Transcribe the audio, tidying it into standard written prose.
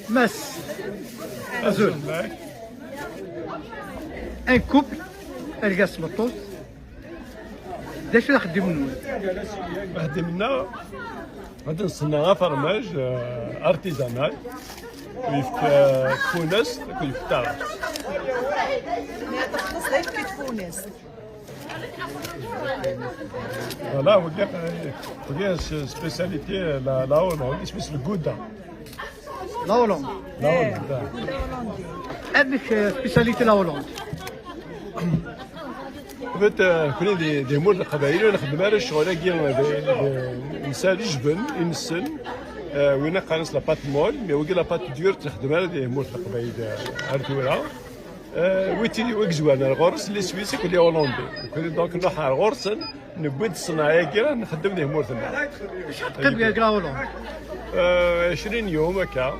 ماس أزول ان كوبل الكاس مطوط داش اللي خدموا خدمنا غادي نصنع غا فرماج ارتيزانال في تونس في الدار. تخلص غير في تونس. فوالا ودي سبيسياليتي لا هولند اسمه الكودا. لا هولند لا هولند هذيك سبيساليتي لا هولند. فات كنا دي مول القبائل ونخدم على الشغل كي نسالي جبن ينسن وين قانص لاباط مول مي وكي لاباط ديور تخدم على دي مول القبائل عرفتوها ويتي وكزوان الغرس اللي سويسي كلي هولندي كنا دونك نروح على الغرس نبد الصناعيه كي نخدم دي مول ثما قبل لا هولند 20 يوم هكا.